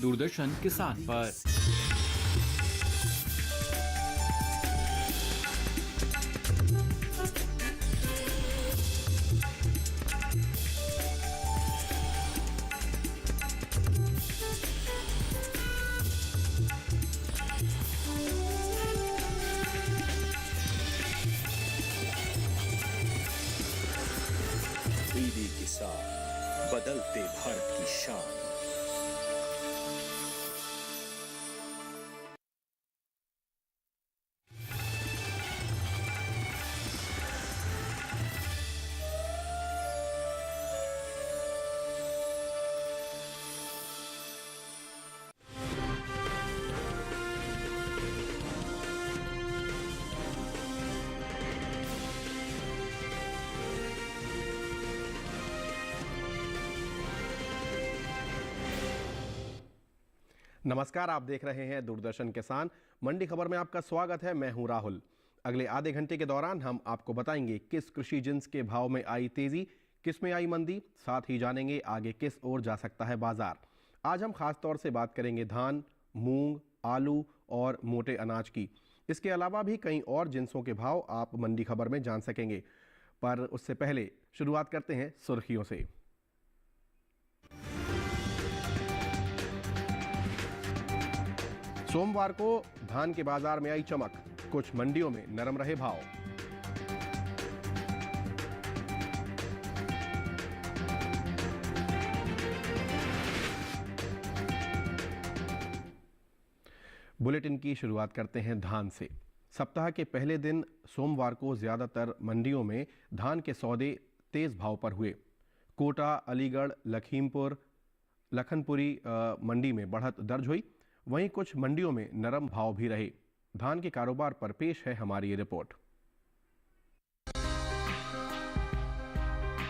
दूरदर्शन किसान पर। डीडी किसान, बदलते भारत की शान। नमस्कार, आप देख रहे हैं दूरदर्शन किसान। मंडी खबर में आपका स्वागत है। मैं हूं राहुल। अगले आधे घंटे के दौरान हम आपको बताएंगे किस कृषि जिन्स के भाव में आई तेजी, किस में आई मंदी, साथ ही जानेंगे आगे किस ओर जा सकता है बाजार। आज हम खास तौर से बात करेंगे धान, मूंग, आलू और मोटे अनाज की। इसके अलावा भी कई और जिन्सों के भाव आप मंडी खबर में जान सकेंगे। पर उससे पहले शुरुआत करते हैं सुर्खियों से। सोमवार को धान के बाजार में आई चमक, कुछ मंडियों में नरम रहे भाव। बुलेटिन की शुरुआत करते हैं धान से। सप्ताह के पहले दिन सोमवार को ज्यादातर मंडियों में धान के सौदे तेज भाव पर हुए। कोटा, अलीगढ़, लखीमपुर, लखनपुरी मंडी में बढ़त दर्ज हुई। वहीं कुछ मंडियों में नरम भाव भी रहे। धान के कारोबार पर पेश है हमारी ये रिपोर्ट।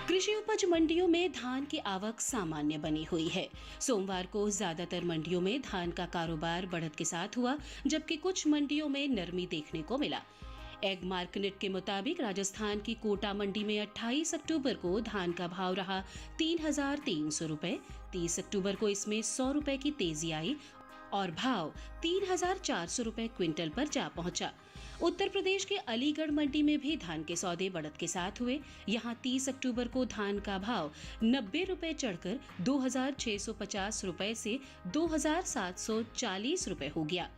कृषि उपज मंडियों में धान की आवक सामान्य बनी हुई है। सोमवार को ज्यादातर मंडियों में धान का कारोबार बढ़त के साथ हुआ, जबकि कुछ मंडियों में नरमी देखने को मिला। एग मार्केट के मुताबिक राजस्थान की कोटा मंडी में 28 अक्टूबर को धान का भाव रहा 3,300 रुपए। 30 अक्टूबर को इसमें 100 रुपए की तेजी आई और भाव 3,400 रुपए क्विंटल पर जा पहुंचा। उत्तर प्रदेश के अलीगढ़ मंडी में भी धान के सौदे बढ़त के साथ हुए। यहां 30 अक्टूबर को धान का भाव 90 रुपए चढ़कर 2,650 रुपए से 2,740 रुपए हो गया।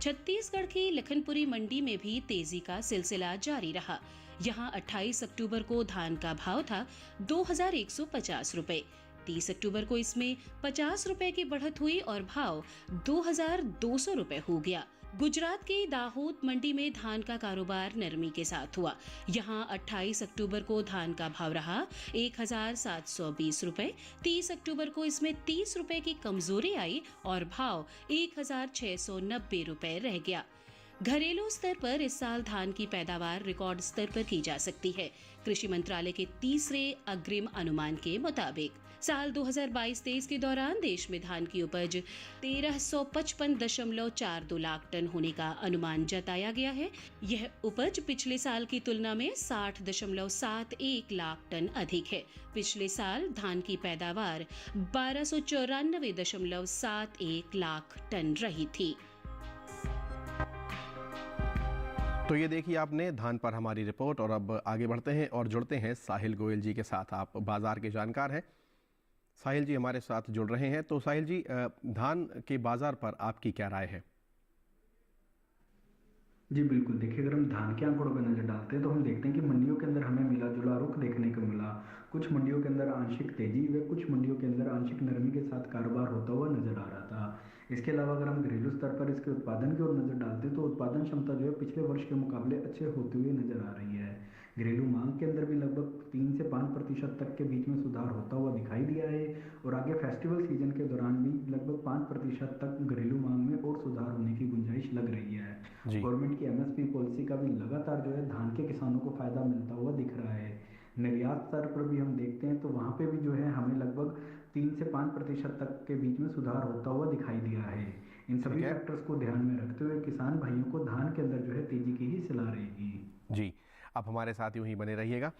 छत्तीसगढ़ की लखनपुरी मंडी में भी तेजी का सिलसिला जारी रहा। यहां 28 अक्टूबर को धान का भाव था 2,150 रुपए। 30 अक्टूबर को इसमें 50 रुपए की बढ़त हुई और भाव 2,200 रुपए हो गया। गुजरात की दाहोद मंडी में धान का कारोबार नरमी के साथ हुआ। यहां 28 अक्टूबर को धान का भाव रहा 1,720 रुपए। 30 अक्टूबर को इसमें 30 रुपए की कमजोरी आई और भाव 1,690 रुपए रह गया। घरेलू स्तर पर इस साल धान की पैदावार रिकॉर्ड स्तर पर की जा सकती है। कृषि मंत्रालय के तीसरे अग्रिम अनुमान के मुताबिक साल 2022-23 के दौरान देश में धान की उपज 1,355.42 लाख टन होने का अनुमान जताया गया है। यह उपज पिछले साल की तुलना में 60.71 लाख टन अधिक है। पिछले साल धान की पैदावार 1,294.71 लाख टन रही थी। तो ये देखिए आपने धान पर हमारी रिपोर्ट। और अब आगे बढ़ते हैं और जुड़ते हैं साहिल गोयल जी के साथ। आप बाजार के जानकार हैं। साहिल जी हमारे साथ जुड़ रहे हैं। तो साहिल जी, धान के बाजार पर आपकी क्या राय है? जी बिल्कुल, देखिए अगर हम धान के आंकड़ों पर नजर डालते हैं तो हम देखते हैं कि मंडियों के अंदर हमें मिला जुला रुख देखने को मिला। कुछ मंडियों के अंदर आंशिक तेजी व कुछ मंडियों के अंदर आंशिक नरमी के साथ कारोबार होता हुआ नजर आ रहा था। इसके अलावा अगर हम घरेलू स्तर पर इसके उत्पादन की ओर नजर डालते हैं तो उत्पादन क्षमता जो है पिछले वर्ष के मुकाबले अच्छे होते हुए नजर आ रही है। घरेलू मांग के अंदर भी लगभग 3 से 5% तक के बीच में सुधार होता हुआ दिखाई दिया है और आगे फेस्टिवल सीजन के दौरान भी लगभग 5% तक घरेलू मांग में और सुधार होने की गुंजाइश लग रही है। गवर्नमेंट की एमएसपी पॉलिसी का भी लगातार जो है धान के किसानों को फायदा मिलता हुआ दिख रहा है। निर्यात स्तर पर भी हम देखते हैं तो वहाँ पे भी जो है हमें लगभग 3 से 5% तक के बीच में सुधार होता हुआ दिखाई दिया है। इन सभी फैक्टर्स को ध्यान में रखते हुए किसान भाइयों को धान के अंदर जो है तेजी की ही सलाह रहेगी। जी, आप हमारे साथ यूं ही बने रहिएगा।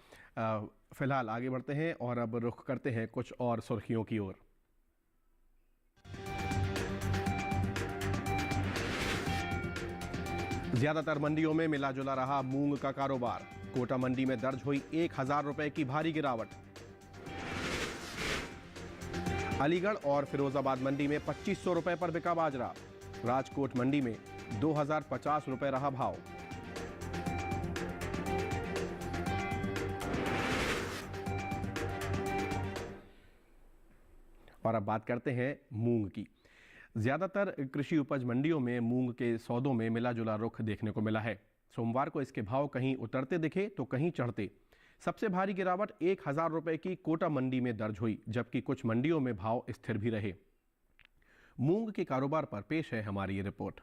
फिलहाल आगे बढ़ते हैं और अब रुख करते हैं कुछ और सुर्खियों की ओर। ज्यादातर मंडियों में मिला जुला रहा मूंग का कारोबार। कोटा मंडी में दर्ज हुई 1000 रुपए की भारी गिरावट। अलीगढ़ और फिरोजाबाद मंडी में 2500 रुपए पर बिका बाजरा। राजकोट मंडी में 2050 रुपए रहा भाव। और अब बात करते हैं मूंग की। ज्यादातर कृषि उपज मंडियों में मूंग के सौदों में मिला जुला रुख देखने को मिला है। सोमवार को इसके भाव कहीं उतरते दिखे तो कहीं चढ़ते। सबसे भारी गिरावट 1000 रुपए की कोटा मंडी में दर्ज हुई, जबकि कुछ मंडियों में भाव स्थिर भी रहे। मूंग के कारोबार पर पेश है हमारी ये रिपोर्ट।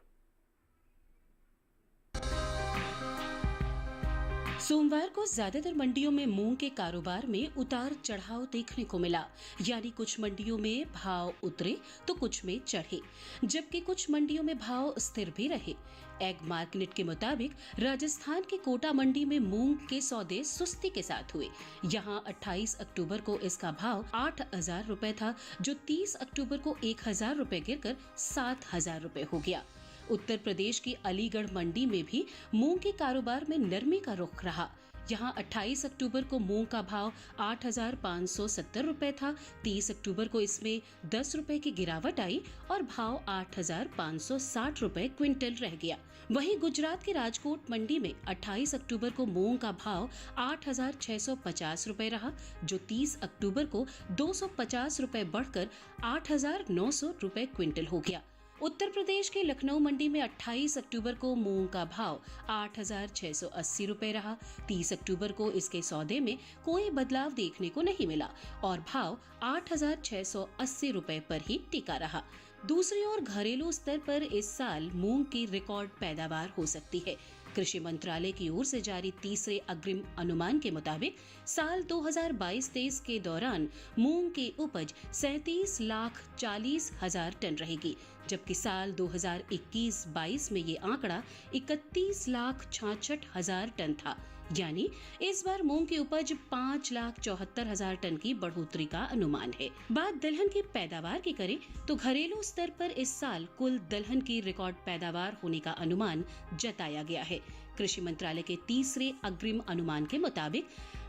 सोमवार को ज्यादातर मंडियों में मूंग के कारोबार में उतार चढ़ाव देखने को मिला, यानी कुछ मंडियों में भाव उतरे तो कुछ में चढ़े, जबकि कुछ मंडियों में भाव स्थिर भी रहे। एग मार्केट के मुताबिक राजस्थान की कोटा मंडी में मूंग के सौदे सुस्ती के साथ हुए। यहां 28 अक्टूबर को इसका भाव 8000 रुपए था, जो 30 अक्टूबर को 1000 रुपए गिरकर 7000 रुपए हो गया। उत्तर प्रदेश की अलीगढ़ मंडी में भी मूंग के कारोबार में नरमी का रुख रहा। यहां 28 अक्टूबर को मूंग का भाव 8570 रुपए था। 30 अक्टूबर को इसमें 10 रुपए की गिरावट आई और भाव 8560 रुपए क्विंटल रह गया। वहीं गुजरात के राजकोट मंडी में 28 अक्टूबर को मूंग का भाव 8650 रुपए रहा, जो 30 अक्टूबर को 250 रुपए बढ़कर 8900 रुपए क्विंटल हो गया। उत्तर प्रदेश के लखनऊ मंडी में 28 अक्टूबर को मूंग का भाव 8680 रुपए रहा। 30 अक्टूबर को इसके सौदे में कोई बदलाव देखने को नहीं मिला और भाव 8680 रुपए पर ही टिका रहा। दूसरी ओर घरेलू स्तर पर इस साल मूंग की रिकॉर्ड पैदावार हो सकती है। कृषि मंत्रालय की ओर से जारी तीसरे अग्रिम अनुमान के मुताबिक साल 2022-23 के दौरान मूंग की उपज 37,40,000 टन रहेगी, जबकि साल 2021-22 में ये आंकड़ा 31,66,000 टन था। यानी इस बार मूंग की उपज 5,74,000 टन की बढ़ोतरी का अनुमान है। बात दलहन की पैदावार की करें तो घरेलू स्तर पर इस साल कुल दलहन की रिकॉर्ड पैदावार होने का अनुमान जताया गया है। कृषि मंत्रालय के तीसरे अग्रिम अनुमान के मुताबिक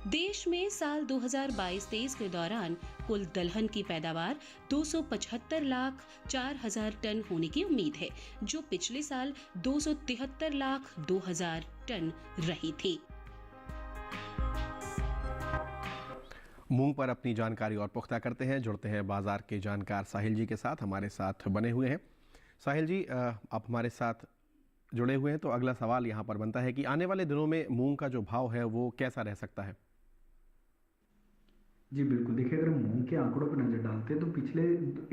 देश में साल 2022-23 के दौरान कुल दलहन की पैदावार 275,04,000 टन होने की उम्मीद है, जो पिछले साल 273,02,000 टन रही थी। मूंग पर अपनी जानकारी और पुख्ता करते हैं, जुड़ते हैं बाजार के जानकार साहिल जी के साथ, हमारे साथ बने हुए हैं। साहिल जी, आप हमारे साथ जुड़े हुए हैं, तो अगला सवाल यहाँ पर बनता है कि आने वाले दिनों में मूंग का जो भाव है वो कैसा रह सकता है? जी बिल्कुल, देखिए अगर मूंग के आंकड़ों पर नज़र डालते हैं तो पिछले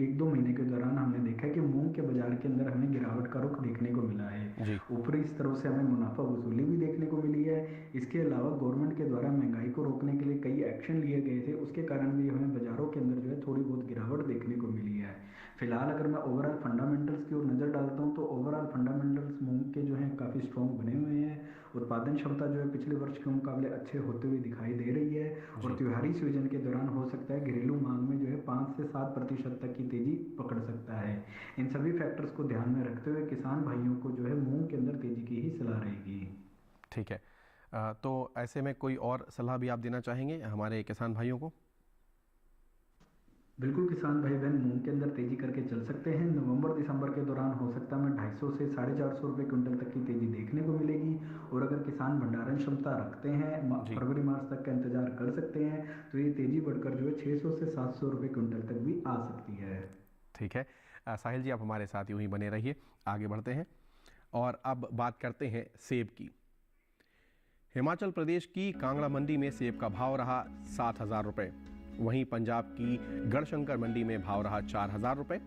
1-2 महीने के दौरान हमने देखा है कि मूंग के बाजार के अंदर हमें गिरावट का रुख देखने को मिला है। ऊपरी स्तरों से हमें मुनाफा वसूली भी देखने को मिली है। इसके अलावा गवर्नमेंट के द्वारा महंगाई को रोकने के लिए कई एक्शन लिए गए थे, उसके कारण भी हमें बाजारों के अंदर जो है थोड़ी बहुत गिरावट देखने को मिली है। फिलहाल अगर मैं ओवरऑल फंडामेंटल्स की ओर नज़र डालता हूँ तो ओवरऑल फंडामेंटल्स मूंग के जो हैं काफ़ी स्ट्रॉन्ग बने हुए हैं। उत्पादन क्षमता जो है पिछले वर्ष के मुकाबले अच्छे होते हुए दिखाई दे रही है और त्योहारी सीजन के दौरान हो सकता है घरेलू मांग में जो है 5 से 7% तक की तेजी पकड़ सकता है। इन सभी फैक्टर्स को ध्यान में रखते हुए किसान भाइयों को जो है मूंग के अंदर तेजी की ही सलाह रहेगी। ठीक है, तो ऐसे में कोई और सलाह भी आप देना चाहेंगे हमारे किसान भाइयों को? बिल्कुल, किसान भाई बहन मूंग के अंदर तेजी करके चल सकते हैं। नवंबर-दिसंबर के दौरान हो सकता है 250 से 450 रुपये क्विंटल तक की तेजी देखने को मिलेगी और अगर किसान भंडारण क्षमता रखते हैं फरवरी-मार्च तक का इंतजार कर सकते हैं तो ये तेजी बढ़कर जो है 600 से 700 रुपये क्विंटल तक भी आ सकती है। ठीक है साहिल जी, आप हमारे साथ यूं ही बने रहिए। आगे बढ़ते हैं और अब बात करते हैं सेब की। हिमाचल प्रदेश की कांगड़ा मंडी में सेब का भाव रहा 7,000 रुपये। वहीं पंजाब की गढ़शंकर मंडी में भाव रहा 4,000 रुपये।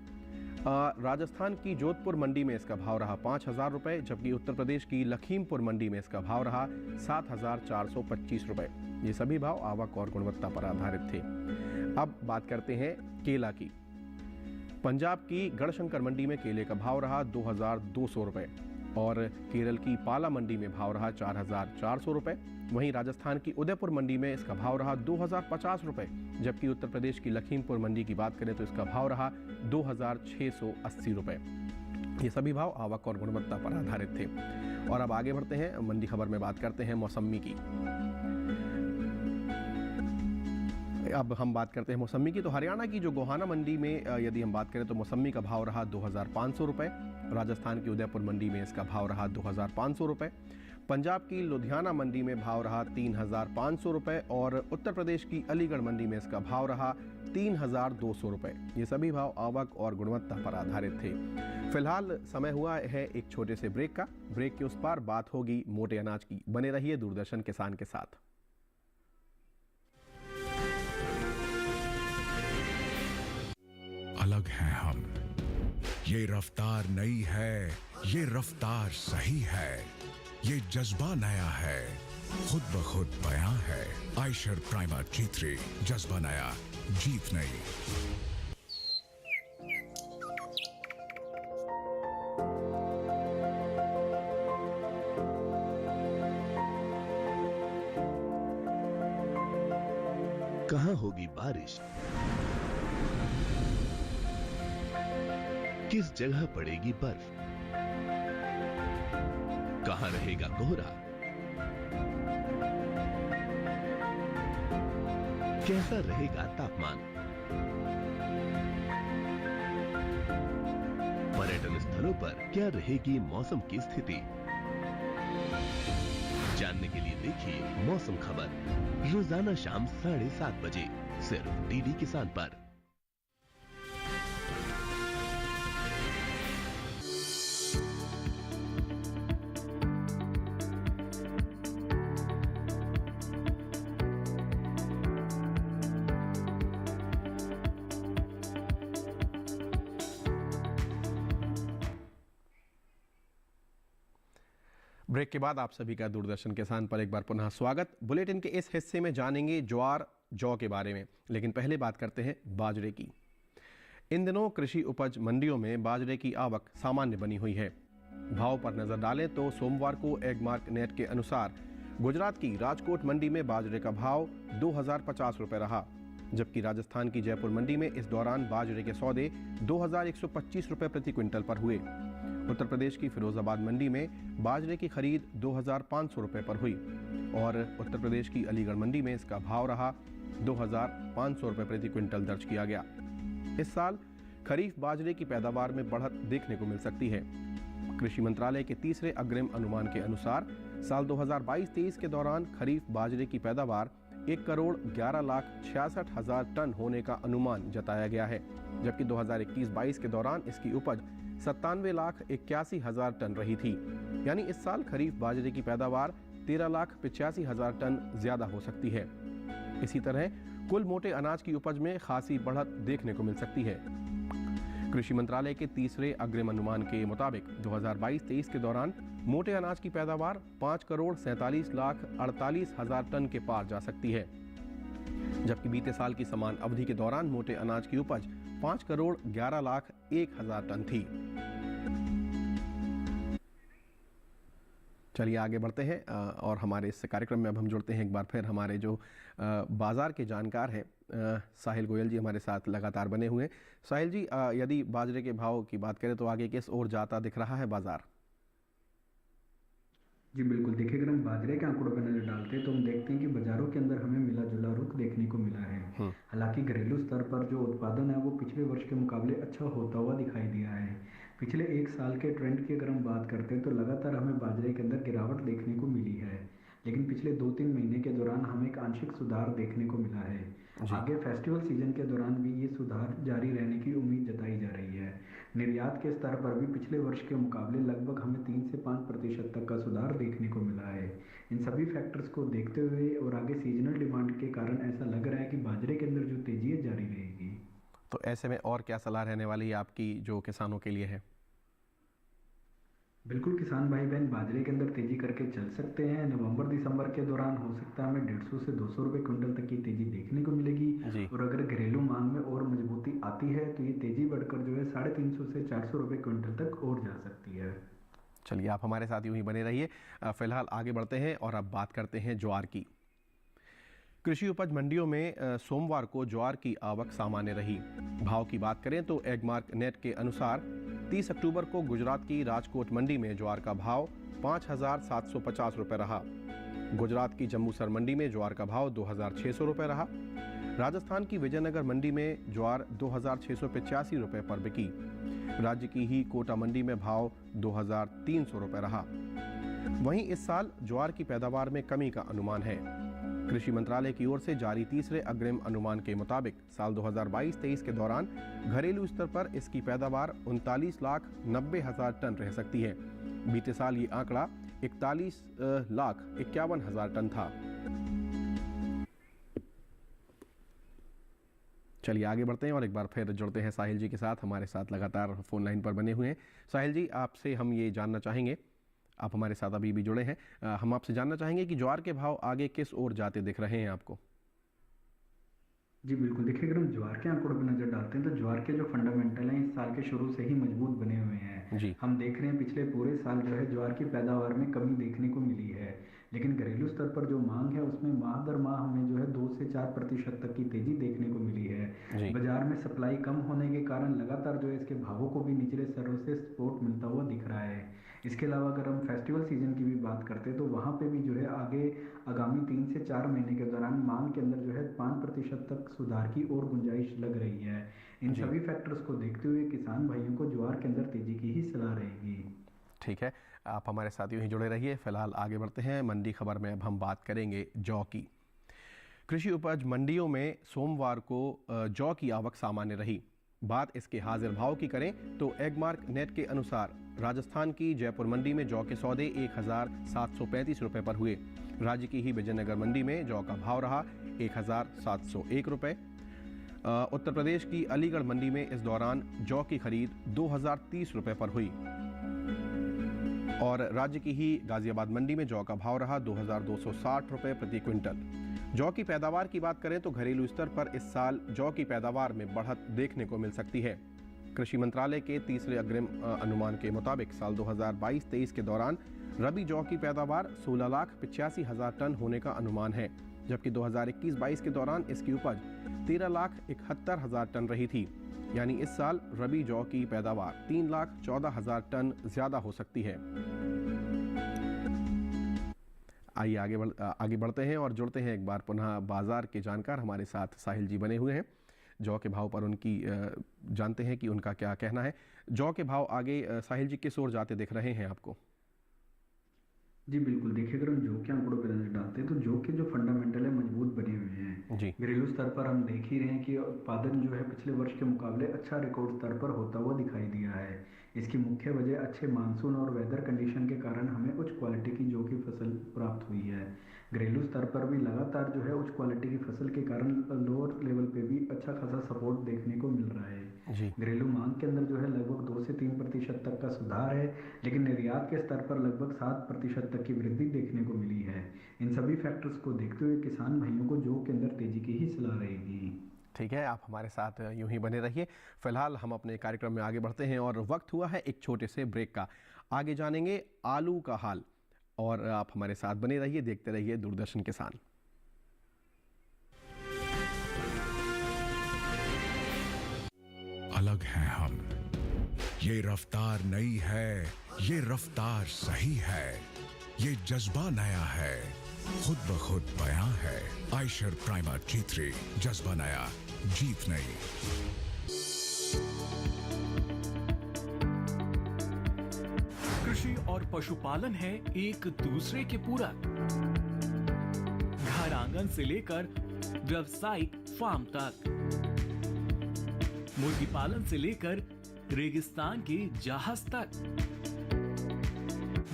राजस्थान की जोधपुर मंडी में इसका भाव रहा 5,000 रुपये, जबकि उत्तर प्रदेश की लखीमपुर मंडी में इसका भाव रहा 7,425 रुपये। ये सभी भाव आवक और गुणवत्ता पर आधारित थे। अब बात करते हैं केला की। पंजाब की गढ़शंकर मंडी में केले का भाव रहा 2,200 रुपये और केरल की पाला मंडी में भाव रहा 4,400 रुपये। वहीं राजस्थान की उदयपुर मंडी में इसका भाव रहा 2,050 रुपये, जबकि उत्तर प्रदेश की लखीमपुर मंडी की बात करें तो इसका भाव रहा 2,680 रुपये। ये सभी भाव आवक और गुणवत्ता पर आधारित थे। और अब आगे बढ़ते हैं, मंडी खबर में बात करते हैं मौसमी की। अब हम बात करते हैं मौसमी की। तो हरियाणा की जो गोहाना मंडी में यदि हम बात करें तो मौसमी का भाव रहा 2500 रुपये। राजस्थान की उदयपुर मंडी में इसका भाव रहा 2500 रुपये। पंजाब की लुधियाना मंडी में भाव रहा 3500 रुपये और उत्तर प्रदेश की अलीगढ़ मंडी में इसका भाव रहा 3200 रुपये। ये सभी भाव आवक और गुणवत्ता पर आधारित थे। फिलहाल समय हुआ है एक छोटे से ब्रेक का। ब्रेक के उस पार बात होगी मोटे अनाज की। बने रहिए दूरदर्शन किसान के साथ। अलग हैं हम, ये रफ्तार नई है, ये रफ्तार सही है, ये जज्बा नया है, खुद ब खुद बयां है। आयशर प्राइमर G3, जज्बा नया, जीत नई। कहां होगी बारिश, किस जगह पड़ेगी बर्फ, कहां रहेगा कोहरा, कैसा रहेगा तापमान, पर्यटन स्थलों पर क्या रहेगी मौसम की स्थिति। जानने के लिए देखिए मौसम खबर रोजाना शाम 7:30 बजे सिर्फ डीडी किसान पर। ब्रेक के बाद आप सभी का दूरदर्शन किसान पर एक बार पुनः स्वागत। बुलेटिन के इस हिस्से में जानेंगे ज्वार जौ के बारे में, लेकिन पहले बात करते हैं बाजरे की। इन दिनों कृषि उपज मंडियों में बाजरे की आवक सामान्य बनी हुई है। भाव पर नजर डालें तो सोमवार को एगमार्क नेट के अनुसार गुजरात की राजकोट मंडी में बाजरे का भाव 2050 रुपये रहा, जबकि राजस्थान की जयपुर मंडी में इस दौरान बाजरे के सौदे 2125 रुपये प्रति क्विंटल पर हुए। उत्तर प्रदेश की फिरोजाबाद मंडी में बाजरे की खरीद 2500 रुपये पर हुई और उत्तर प्रदेश की अलीगढ़ मंडी में इसका भाव रहा 2500 रुपये प्रति क्विंटल दर्ज किया गया। इस साल खरीफ बाजरे की पैदावार में बढ़त देखने को मिल सकती है। कृषि मंत्रालय के तीसरे अग्रिम अनुमान के अनुसार साल 2022-23 के दौरान खरीफ बाजरे की पैदावार 1,11,66,000 टन होने का अनुमान जताया गया है, जबकि 2021-22 के दौरान इसकी उपज 97,81,000 टन रही थी। यानी इस साल खरीफ बाजरे की पैदावार 13,85,000 टन ज्यादा हो सकती है। इसी तरह कुल मोटे अनाज की उपज में खासी बढ़त देखने को मिल सकती है। कृषि मंत्रालय के तीसरे अग्रिम अनुमान के मुताबिक 2022-23 के दौरान मोटे अनाज की पैदावार 5,47,48,000 टन के पार जा सकती है, जबकि बीते साल की समान अवधि के दौरान मोटे अनाज की उपज 5,11,01,000 टन थी। चलिए आगे बढ़ते हैं और हमारे इस कार्यक्रम में अब हम जुड़ते हैं एक बार फिर हमारे जो बाज़ार के जानकार हैं साहिल गोयल जी हमारे साथ लगातार बने हुए हैं। साहिल जी, यदि बाजरे के भाव की बात करें तो आगे किस ओर जाता दिख रहा है बाज़ार? जी बिल्कुल, देखिए अगर हम बाजरे के आंकड़ों पर नजर डालते हैं तो हम देखते हैं कि बाजारों के अंदर हमें मिला जुला रुख देखने को मिला है। हालांकि घरेलू स्तर पर जो उत्पादन है वो पिछले वर्ष के मुकाबले अच्छा होता हुआ दिखाई दिया है। पिछले एक साल के ट्रेंड की अगर हम बात करते हैं तो लगातार हमें बाजरे के अंदर गिरावट देखने को मिली है, लेकिन पिछले 2-3 महीने के दौरान हमें एक आंशिक सुधार देखने को मिला है। आगे फेस्टिवल सीजन के दौरान भी ये सुधार जारी रहने की उम्मीद जताई जा रही है। निर्यात के स्तर पर भी पिछले वर्ष के मुकाबले लगभग हमें 3 से 5% तक का सुधार देखने को मिला है। इन सभी फैक्टर्स को देखते हुए और आगे सीजनल डिमांड के कारण ऐसा लग रहा है कि बाजरे के अंदर जो तेजी है जारी रहेगी। तो ऐसे में और क्या सलाह रहने वाली है आपकी जो किसानों के लिए है? बिल्कुल, किसान भाई बहन बाजरे के अंदर तेजी करके चल सकते हैं। नवंबर दिसंबर के दौरान हो सकता है हमें 150 से 200 रुपये क्विंटल तक की तेजी देखने को मिलेगी और अगर घरेलू मांग में और मजबूती आती है तो ये तेजी बढ़कर जो है 350 से 400 रुपये क्विंटल तक और जा सकती है। चलिए आप हमारे साथ यूं ही बने रहिए। फिलहाल आगे बढ़ते हैं और अब बात करते हैं ज्वार की। कृषि उपज मंडियों में सोमवार को ज्वार की आवक सामान्य रही। भाव की बात करें तो एगमार्क नेट के अनुसार 30 अक्टूबर को गुजरात की राजकोट मंडी में ज्वार का भाव 5,750 रुपए रहा। गुजरात की जम्मूसर मंडी में ज्वार का भाव 2,600 रुपए रहा। राजस्थान की विजयनगर मंडी में ज्वार 2,685 रुपए पर बिकी। राज्य की ही कोटा मंडी में भाव 2,300 रुपए रहा। वहीं इस साल ज्वार की पैदावार में कमी का अनुमान है। कृषि मंत्रालय की ओर से जारी तीसरे अग्रिम अनुमान के मुताबिक साल 2022-23 के दौरान घरेलू स्तर पर इसकी पैदावार 39,90,000 टन रह सकती है। बीते साल ये आंकड़ा 41,51,000 टन था। चलिए आगे बढ़ते हैं और एक बार फिर जुड़ते हैं साहिल जी के साथ। हमारे साथ लगातार फोन लाइन पर बने हुए हैं। साहिल जी, आपसे हम ये जानना चाहेंगे, आप हमारे साथ अभी भी जुड़े हैं, हम आपसे जानना चाहेंगे कि ज्वार के भाव आगे किस ओर जाते दिख रहे हैं आपको? जी बिल्कुल, देखिए अगर हम ज्वार के आंकड़ों पर नज़र डालते हैं तो ज्वार के जो फंडामेंटल हैं इस साल के शुरू से ही मजबूत बने हुए हैं जी। हम देख रहे हैं पिछले पूरे साल जो है ज्वार की पैदावार में कमी देखने को मिली है, लेकिन घरेलू स्तर पर जो मांग है उसमें माह दर माह हमें जो है 2 से 4% तक की तेजी देखने को मिली है। बाजार में सप्लाई कम होने के कारण लगातार जो है इसके भावों को भी निचले स्तरों से सपोर्ट मिलता हुआ दिख रहा है। इसके अलावा अगर हम फेस्टिवल सीजन की भी बात करते हैं तो वहाँ पे भी जो है आगे आगामी 3 से 4 महीने के दौरान मांग के अंदर जो है 5% तक सुधार की और गुंजाइश लग रही है। इन सभी फैक्टर्स को देखते हुए किसान भाइयों को ज्वार के अंदर तेजी की ही सलाह रहेगी। ठीक है, आप हमारे साथ यूं ही जुड़े रहिए। फिलहाल आगे बढ़ते हैं। मंडी खबर में अब हम बात करेंगे जौ की। कृषि उपज मंडियों में सोमवार को जौ की आवक सामान्य रही। बात इसके हाजिर भाव की करें तो एगमार्क नेट के अनुसार राजस्थान की जयपुर मंडी में जौ के सौदे 1,735 रुपए पर हुए। राज्य की ही विजयनगर मंडी में जौ का भाव रहा 1,701 रुपए। उत्तर प्रदेश की अलीगढ़ मंडी में इस दौरान जौ की खरीद 2,030 रुपए पर हुई और राज्य की ही गाजियाबाद मंडी में जौ का भाव रहा 2,260 रुपए प्रति क्विंटल। जौ की पैदावार की बात करें तो घरेलू स्तर पर इस साल जौ की पैदावार में बढ़त देखने को मिल सकती है। कृषि मंत्रालय के तीसरे अग्रिम अनुमान के मुताबिक साल 2022-23 के दौरान रबी जौ की पैदावार 16,85,000 टन होने का अनुमान है, जबकि 2021-22 के दौरान इसकी उपज 13,71,000 टन रही थी। यानी इस साल रबी जौ की पैदावार 3,14,000 टन ज्यादा हो सकती है। आइए आगे बढ़ते हैं और जुड़ते हैं एक बार पुनः बाजार के जानकार हमारे साथ साहिल जी बने हुए हैं। जौ के भाव पर उनकी जानते हैं कि उनका क्या कहना है। जौ के भाव आगे साहिल जी किस ओर जाते दिख रहे हैं आपको? जी बिल्कुल, देखिए अगर हम जौ के आंकड़ों पर नजर डालते हैं तो जौ के जो फंडामेंटल है मजबूत बने हुए हैं जी। घरेलू स्तर पर हम देख ही रहे हैं कि उत्पादन जो है पिछले वर्ष के मुकाबले अच्छा रिकॉर्ड स्तर पर होता हुआ दिखाई दिया है। इसकी मुख्य वजह अच्छे मानसून और वेदर कंडीशन के कारण हमें उच्च क्वालिटी की जौ की फसल प्राप्त हुई है। घरेलू स्तर पर भी लगातार जो है उच्च क्वालिटी की फसल के कारण लोअर लेवल पे भी अच्छा खासा सपोर्ट देखने को मिल रहा है। घरेलू मांग के अंदर जो है लगभग 2 से 3% तक का सुधार है, लेकिन निर्यात के स्तर पर लगभग 7% तक की वृद्धि देखने को मिली है। इन सभी फैक्टर्स को देखते हुए किसान भाइयों को जौ के अंदर तेजी की ही सलाह रहेगी। ठीक है, आप हमारे साथ यूं ही बने रहिए। फिलहाल हम अपने कार्यक्रम में आगे बढ़ते हैं और वक्त हुआ है एक छोटे से ब्रेक का। आगे जानेंगे आलू का हाल और आप हमारे साथ बने रहिए, देखते रहिए दूरदर्शन किसान। अलग हैं हम, ये रफ्तार नई है, ये रफ्तार सही है, ये जज्बा नया है, खुद ब खुद बयां है। आयशर प्राइमर G3, जज्बा नया, जीत नई। कृषि और पशुपालन है एक दूसरे के पूरक। घर आंगन से लेकर व्यावसायिक फार्म तक, मुर्गी पालन से लेकर रेगिस्तान के जहाज तक।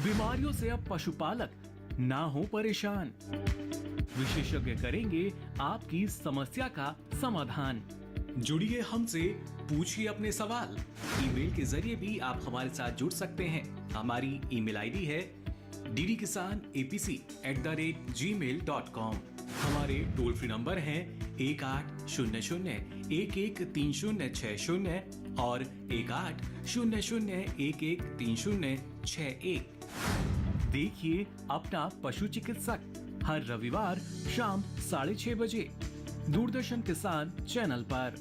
बीमारियों से अब पशुपालक ना हो परेशान। विशेषज्ञ करेंगे आपकी समस्या का समाधान। जुड़िए हमसे, पूछिए अपने सवाल। ईमेल के जरिए भी आप हमारे साथ जुड़ सकते हैं। हमारी ईमेल आईडी है ddkisanapc@gmail.com। हमारे टोल फ्री नंबर हैं 1800-113060 और 1800-113061। देखिए अपना पशु चिकित्सक हर रविवार शाम 6:30 बजे दूरदर्शन किसान चैनल पर।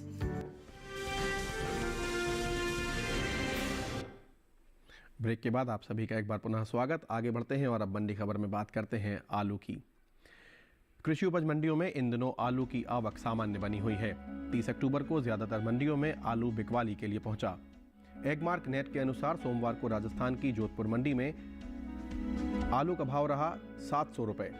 ब्रेक के बाद आप सभी का एक बार पुनः स्वागत। आगे बढ़ते हैं और अब मंडी खबर में बात करते हैं आलू की। कृषि उपज मंडियों में इन दिनों आलू की आवक सामान्य बनी हुई है। 30 अक्टूबर को ज्यादातर मंडियों में आलू बिकवाली के लिए पहुंचा। एगमार्क नेट के अनुसार सोमवार को राजस्थान की जोधपुर मंडी में आलू का भाव रहा 700 रुपए।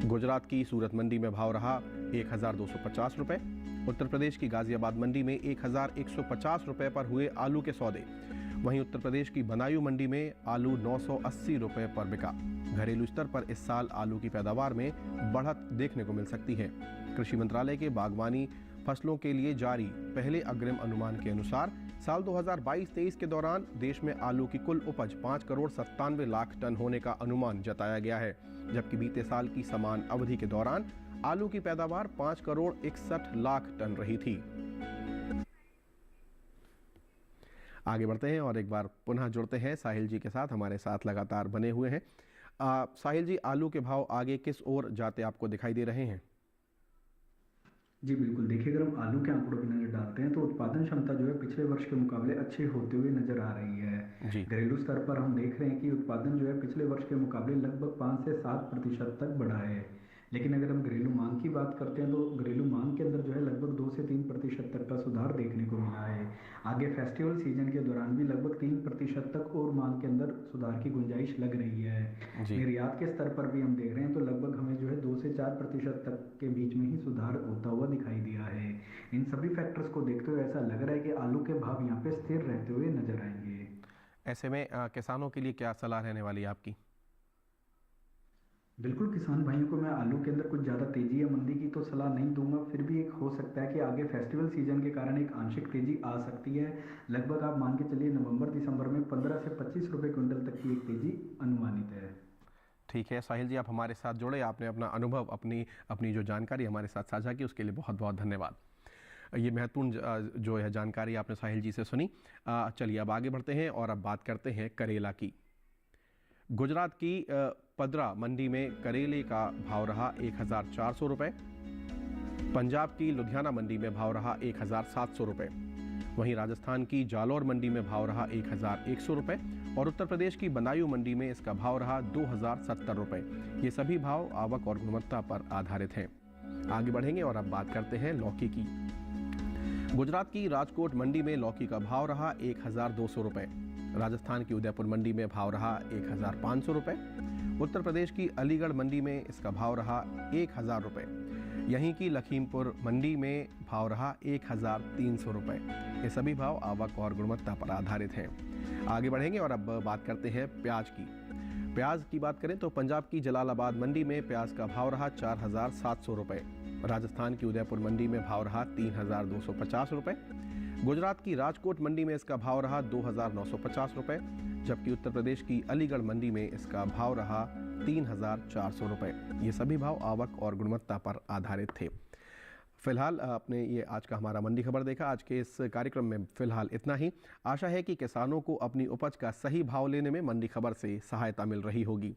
गुजरात की सूरत मंडी में भाव रहा 1250 रुपए। उत्तर प्रदेश की गाजियाबाद मंडी में 1150 रुपए पर हुए आलू के सौदे। वहीं उत्तर प्रदेश की बदायूं मंडी में आलू 980 रुपए पर बिका। घरेलू स्तर पर इस साल आलू की पैदावार में बढ़त देखने को मिल सकती है। कृषि मंत्रालय के बागवानी फसलों के लिए जारी पहले अग्रिम अनुमान के अनुसार साल 2022-23 के दौरान देश में आलू की कुल उपज 5 करोड़ 97 लाख टन होने का अनुमान जताया गया है, जबकि बीते साल की समान अवधि के दौरान आलू की पैदावार 5 करोड़ 61 लाख टन रही थी। आगे बढ़ते हैं और एक बार पुनः जुड़ते हैं साहिल जी के साथ, हमारे साथ लगातार बने हुए हैं। साहिल जी, आलू के भाव आगे किस ओर जाते आपको दिखाई दे रहे हैं? जी बिल्कुल, देखिए अगर हम आलू के आंकड़ों पर नज़र डालते हैं तो उत्पादन क्षमता जो है पिछले वर्ष के मुकाबले अच्छी होते हुए नजर आ रही है। घरेलू स्तर पर हम देख रहे हैं कि उत्पादन जो है पिछले वर्ष के मुकाबले लगभग 5 से 7% तक बढ़ा है। लेकिन अगर हम घरेलू मांग की बात करते हैं तो घरेलू मांग के अंदर जो है लगभग 2 से 3% तक का सुधार देखने को मिला है। आगे फेस्टिवल सीजन के दौरान भी लगभग 3% तक और मांग के अंदर सुधार की गुंजाइश लग रही है। निर्यात के स्तर पर भी हम देख रहे हैं तो लगभग हमें जो है 2 से 4% तक के बीच में ही सुधार होता हुआ दिखाई दिया है। इन सभी फैक्टर्स को देखते हुए ऐसा लग रहा है कि आलू के भाव यहाँ पे स्थिर रहते हुए नजर आएंगे। ऐसे में किसानों के लिए क्या सलाह रहने वाली है आपकी? बिल्कुल, किसान भाइयों को मैं आलू के अंदर कुछ ज़्यादा तेज़ी या मंदी की तो सलाह नहीं दूंगा। फिर भी एक हो सकता है कि आगे फेस्टिवल सीजन के कारण एक आंशिक तेज़ी आ सकती है। लगभग आप मान के चलिए नवंबर दिसंबर में 15 से 25 रुपये क्विंटल तक की एक तेज़ी अनुमानित है। ठीक है साहिल जी, आप हमारे साथ जुड़े, आपने अपना अनुभव अपनी जो जानकारी हमारे साथ साझा की उसके लिए बहुत बहुत धन्यवाद। ये महत्वपूर्ण जो है जानकारी आपने साहिल जी से सुनी। चलिए अब आगे बढ़ते हैं और अब बात करते हैं करेला की। गुजरात की पदरा मंडी में करेले का भाव रहा 1400 रुपये। पंजाब की लुधियाना मंडी में भाव रहा 1700 रुपये। वहीं राजस्थान की जालौर मंडी में भाव रहा 1100 रुपये और उत्तर प्रदेश की बदायूं मंडी में इसका भाव रहा 2070 रुपये। ये सभी भाव आवक और गुणवत्ता पर आधारित हैं। आगे बढ़ेंगे और अब बात करते हैं लौकी की। गुजरात की राजकोट मंडी में लौकी का भाव रहा 1200 रुपये। राजस्थान की उदयपुर मंडी में भाव रहा 1500 रुपये। उत्तर प्रदेश की अलीगढ़ मंडी में इसका भाव रहा 1000 रुपये। यहीं की लखीमपुर मंडी में भाव रहा 1300 रुपये। ये सभी भाव आवक और गुणवत्ता पर आधारित हैं। आगे बढ़ेंगे और अब बात करते हैं प्याज की। प्याज की बात करें तो पंजाब की जलालाबाद मंडी में प्याज का भाव रहा 4700 रुपये। राजस्थान की उदयपुर मंडी में भाव रहा 3250 रुपये। गुजरात की राजकोट मंडी में इसका भाव रहा 2950 रुपये, जबकि उत्तर प्रदेश की अलीगढ़ मंडी में इसका भाव रहा 3400 रुपये। ये सभी भाव आवक और गुणवत्ता पर आधारित थे। फिलहाल आपने ये आज का हमारा मंडी खबर देखा। आज के इस कार्यक्रम में फिलहाल इतना ही। आशा है कि किसानों को अपनी उपज का सही भाव लेने में मंडी खबर से सहायता मिल रही होगी।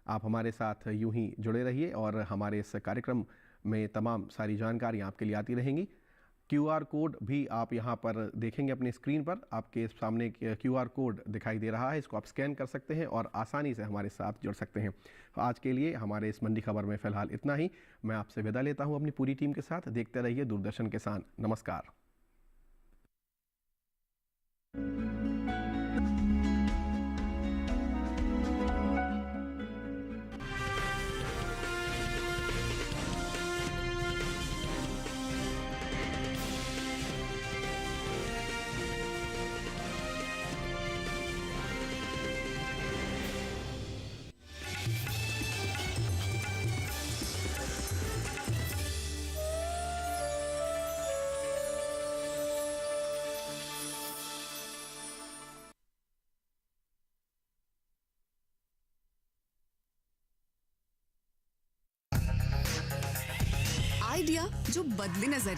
आप हमारे साथ यूं ही जुड़े रहिए और हमारे इस कार्यक्रम में तमाम सारी जानकारियाँ आपके लिए आती रहेंगी। QR कोड भी आप यहाँ पर देखेंगे अपनी स्क्रीन पर, आपके सामने QR कोड दिखाई दे रहा है। इसको आप स्कैन कर सकते हैं और आसानी से हमारे साथ जुड़ सकते हैं। आज के लिए हमारे इस मंडी खबर में फ़िलहाल इतना ही। मैं आपसे विदा लेता हूँ अपनी पूरी टीम के साथ। देखते रहिए दूरदर्शन किसान। नमस्कार। आइडिया जो बदले नजर